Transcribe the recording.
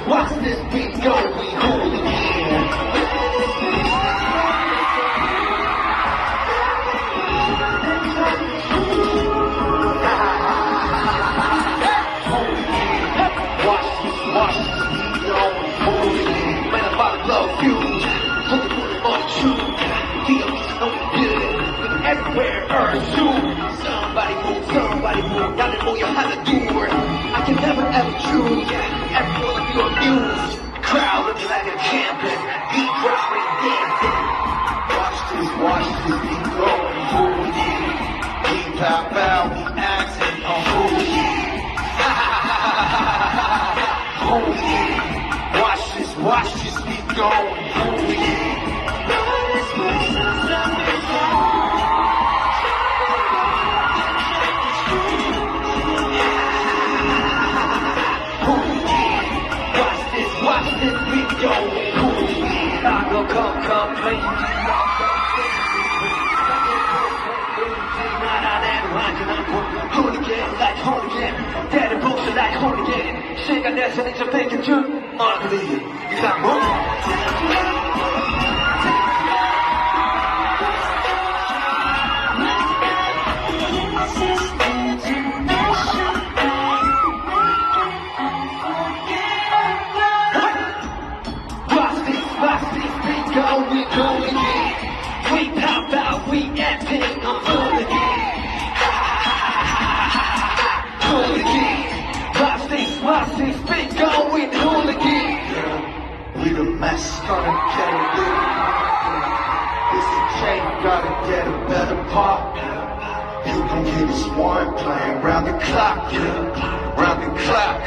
watch this beat go, we hooligan. Watch this beat go, we hooligan. Man, if I love you, put it on you. DM's so good, but everywhere earn you. Somebody move, gotta know you how to do it. I can never ever choose, everyone will be on news. Crowd looking like a camping, beat dropping, dancing. Watch this beat go, we hooligan. We pop out, we acting on hooligan. Hooligan. Watch this beat go, we hooligan. Watch this beat go, hooligan. I go come play you. Hooligan like hooligan, daddy bullshit like hooligan. 시간 내서는 좀 뺏겨줘. Ugly, 이상 뭐? We hooligan, we pop out, we acting on hooligan. Hooligan, watch this beat going hooligan. We the mess, gonna get it lit. This the chain, gotta get a better part. You gon' get this one playing round the clock, round the clock.